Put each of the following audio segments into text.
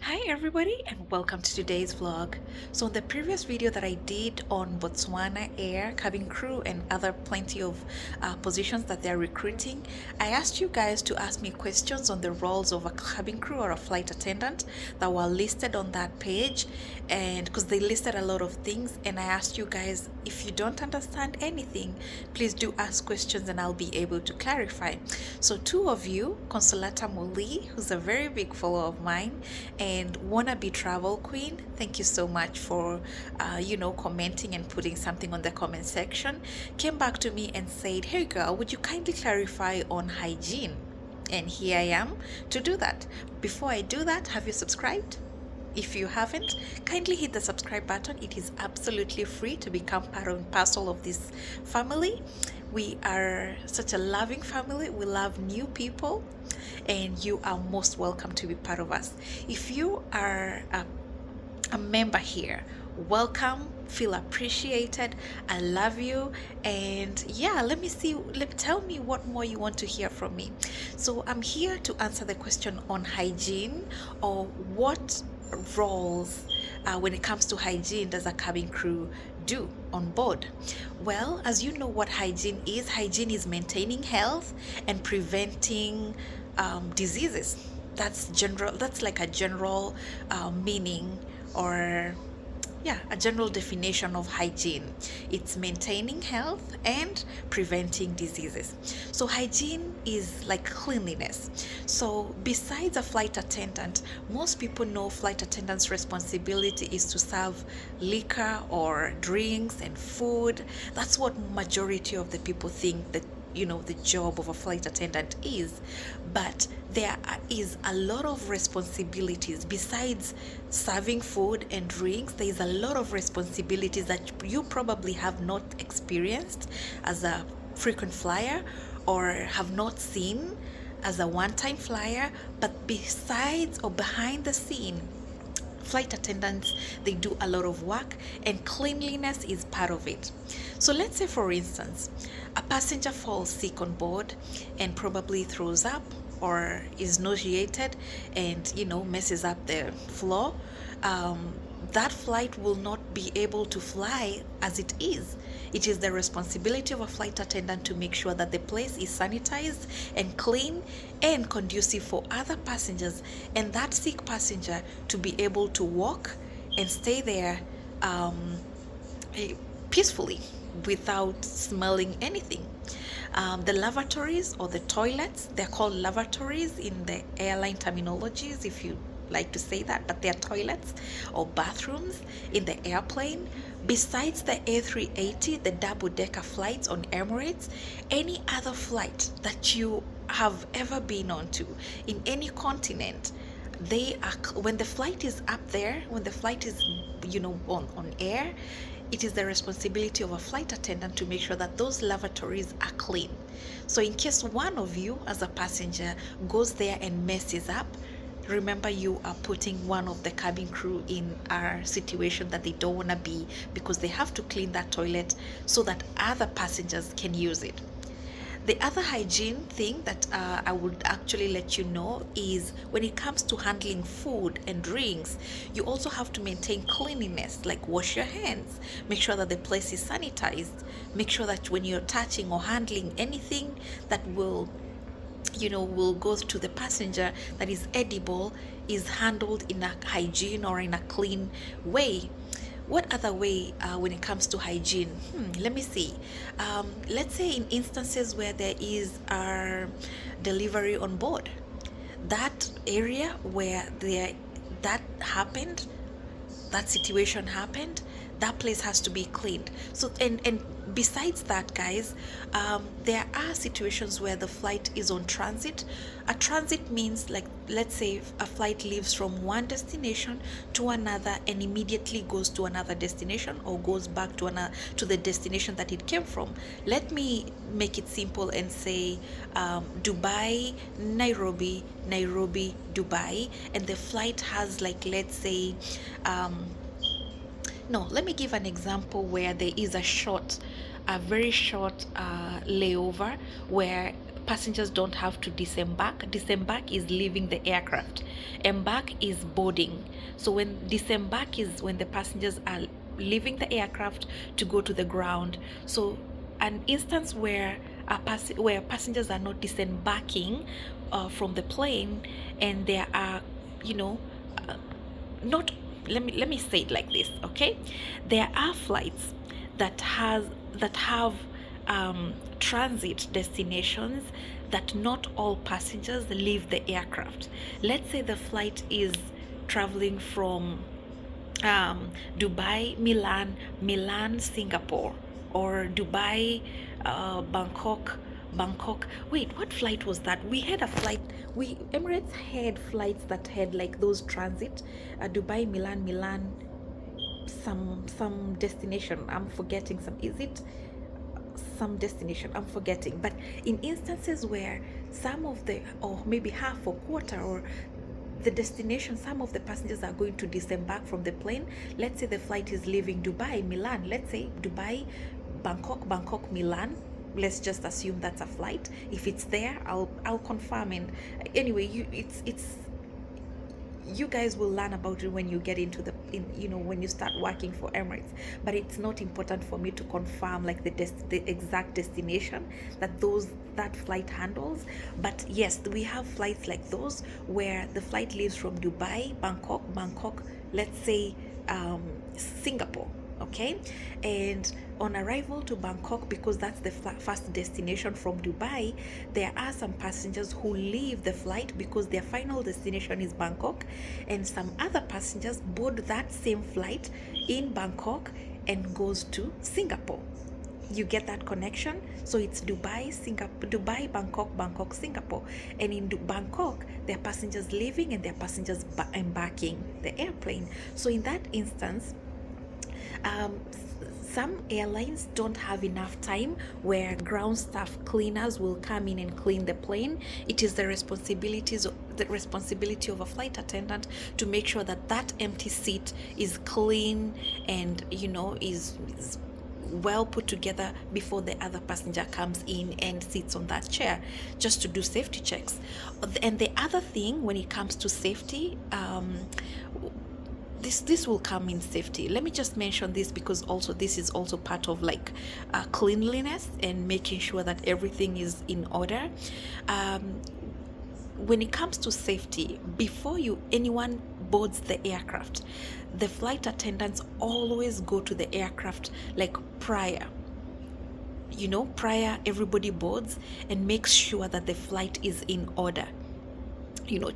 Hi everybody and welcome to today's vlog. So in the previous video that I did on Botswana Air, cabin crew and other plenty of positions that they're recruiting, I asked you guys to ask me questions on the roles of a cabin crew or a flight attendant that were listed on that page, and because they listed a lot of things, and I asked you guys, if you don't understand anything, please do ask questions and I'll be able to clarify. So two of you, Consolata Muli, who's a very big follower of mine, and wannabe travel queen, thank you so much for commenting and putting something on the comment section, came back to me and said, hey girl, would you kindly clarify on hygiene? And here I am to do that. Before I do that, have you subscribed? If you haven't, kindly hit the subscribe button. It is absolutely free to become part and parcel of this family. We are such a loving family. We love new people, and you are most welcome to be part of us. If you are a member here, welcome, feel appreciated. I love you, and yeah, tell me what more you want to hear from me. So I'm here to answer the question on hygiene, or what roles when it comes to hygiene does a cabin crew do on board. Well, as you know what hygiene is maintaining health and preventing diseases. That's like a general meaning, or yeah, a general definition of hygiene. It's maintaining health and preventing diseases. So hygiene is like cleanliness. So besides a flight attendant, most people know flight attendants' responsibility is to serve liquor or drinks and food. That's what majority of the people think that the job of a flight attendant is. But there is a lot of responsibilities besides serving food and drinks. There is a lot of responsibilities that you probably have not experienced as a frequent flyer, or have not seen as a one-time flyer. But besides or behind the scene, flight attendants, they do a lot of work, and cleanliness is part of it. So let's say, for instance, a passenger falls sick on board and probably throws up or is nauseated and messes up the floor. That flight will not be able to fly as it is. It is the responsibility of a flight attendant to make sure that the place is sanitized and clean and conducive for other passengers, and that sick passenger to be able to walk and stay there peacefully without smelling anything. The lavatories or the toilets, they're called lavatories in the airline terminologies, if you like to say that, but they're toilets or bathrooms in the airplane. Besides the A380, the double-decker flights on Emirates, any other flight that you have ever been on to in any continent, they are, when the flight is up there, when the flight is on air, it is the responsibility of a flight attendant to make sure that those lavatories are clean. So in case one of you as a passenger goes there and messes up, remember, you are putting one of the cabin crew in a situation that they don't want to be, because they have to clean that toilet so that other passengers can use it. The other hygiene thing that I would actually let you know is when it comes to handling food and drinks, you also have to maintain cleanliness, like wash your hands, make sure that the place is sanitized, make sure that when you're touching or handling anything that will go to the passenger that is edible, is handled in a hygiene or in a clean way. What other way when it comes to hygiene? Let me see. Let's say in instances where there is a delivery on board, that area where that situation happened, that place has to be cleaned. So and besides that, guys, there are situations where the flight is on transit. A transit means, like, let's say a flight leaves from one destination to another and immediately goes to another destination, or goes back to the destination that it came from. Let me make it simple and say Dubai, Nairobi, Nairobi, Dubai, and the flight has, like, let's say no, let me give an example where there is a very short layover, where passengers don't have to disembark. Disembark is leaving the aircraft. Embark is boarding. So when disembark is when the passengers are leaving the aircraft to go to the ground. So an instance where where passengers are not disembarking from the plane, and there are, you know, not let me say it like this, okay? There are flights that have transit destinations that not all passengers leave the aircraft. Let's say the flight is traveling from Dubai, Milan, Singapore, or Dubai, Bangkok. Wait, what flight was that? We had a flight. We Emirates had flights that had like those transit, Dubai, Milan, some destination. I'm forgetting some. Is it some destination? I'm forgetting. But in instances where some of the, or maybe half or quarter, or the destination, some of the passengers are going to disembark from the plane. Let's say the flight is leaving Dubai, Milan. Let's say Dubai, Bangkok, Milan. Let's just assume that's a flight. If it's there, I'll confirm. And anyway, it's you guys will learn about it when you get into when you start working for Emirates. But it's not important for me to confirm like the exact destination that flight handles. But yes, we have flights like those where the flight leaves from Dubai, Bangkok, let's say Singapore, okay? And on arrival to Bangkok, because that's the first destination from Dubai, there are some passengers who leave the flight because their final destination is Bangkok, and some other passengers board that same flight in Bangkok and goes to Singapore. You get that connection? So it's Dubai, Bangkok, Singapore. And in Bangkok, there are passengers leaving and there are passengers embarking the airplane. So in that instance, some airlines don't have enough time where ground staff cleaners will come in and clean the plane. It is the responsibility of a flight attendant to make sure that that empty seat is clean and is well put together before the other passenger comes in and sits on that chair, just to do safety checks. And the other thing when it comes to safety, this will come in safety. Let me just mention this because also this is also part of like cleanliness and making sure that everything is in order. When it comes to safety, before anyone boards the aircraft, the flight attendants always go to the aircraft like prior everybody boards and makes sure that the flight is in order.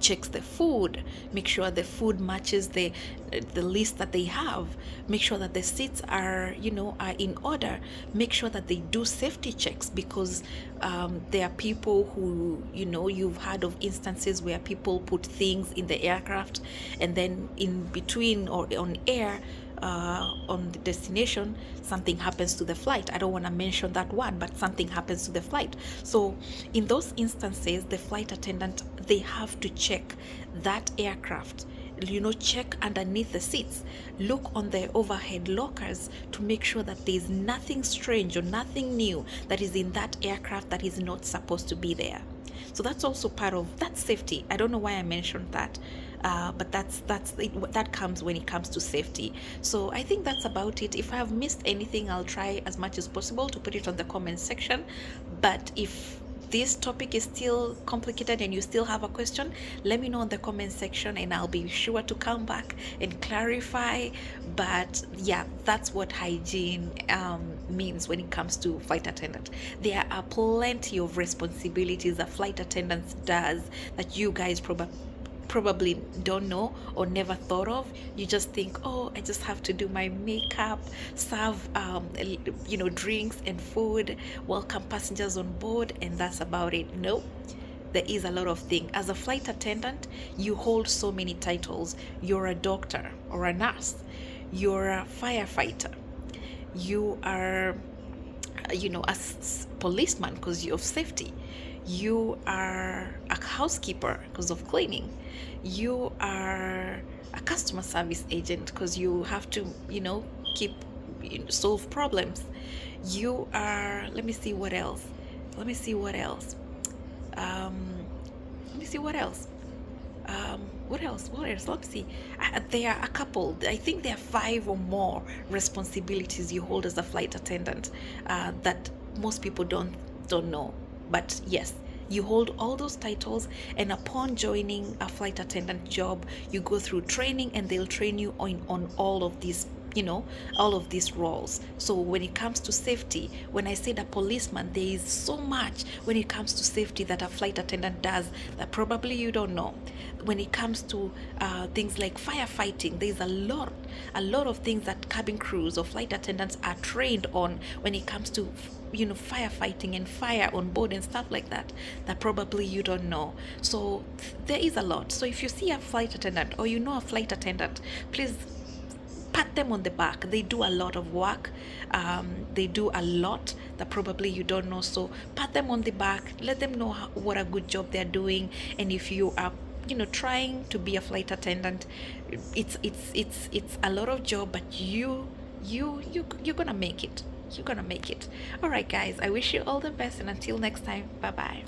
Checks the food, make sure the food matches the list that they have, make sure that the seats are in order, make sure that they do safety checks, because there are people who you've heard of instances where people put things in the aircraft and then in between or on air, on the destination, something happens to the flight. I don't want to mention that one, but something happens to the flight. So in those instances, the flight attendant, they have to check that aircraft, check underneath the seats, look on the overhead lockers to make sure that there's nothing strange or nothing new that is in that aircraft that is not supposed to be there. So that's also part of that safety. I don't know why I mentioned that, but that comes when it comes to safety. So I think that's about it. If I have missed anything, I'll try as much as possible to put it on the comment section. But if this topic is still complicated and you still have a question, let me know in the comment section and I'll be sure to come back and clarify. But yeah, that's what hygiene means when it comes to flight attendant. There are plenty of responsibilities a flight attendant does that you guys probably don't know or never thought of. You just think, oh, I just have to do my makeup, serve drinks and food, welcome passengers on board, and that's about it. No, there is a lot of things. As a flight attendant, you hold so many titles. You're a doctor or a nurse, you're a firefighter, you are a policeman because you're of safety, you are a housekeeper because of cleaning, you are a customer service agent because you have to solve problems, you are, let me see what else, Let me see what else. What else? What else? Let's see. There are a couple. I think there are five or more responsibilities you hold as a flight attendant that most people don't know. But yes, you hold all those titles, and upon joining a flight attendant job, you go through training, and they'll train you on all of these, all of these roles. So when it comes to safety, when I said a policeman, there is so much when it comes to safety that a flight attendant does that probably you don't know. When it comes to things like firefighting, there's a lot of things that cabin crews or flight attendants are trained on when it comes to firefighting and fire on board and stuff like that probably you don't know. So there is a lot. So if you see a flight attendant or you know a flight attendant, please pat them on the back. They do a lot of work. They do a lot that probably you don't know. So pat them on the back. Let them know what a good job they're doing. And if you are trying to be a flight attendant, it's a lot of job, but you're gonna make it. You're gonna make it. All right, guys. I wish you all the best, and until next time, bye bye.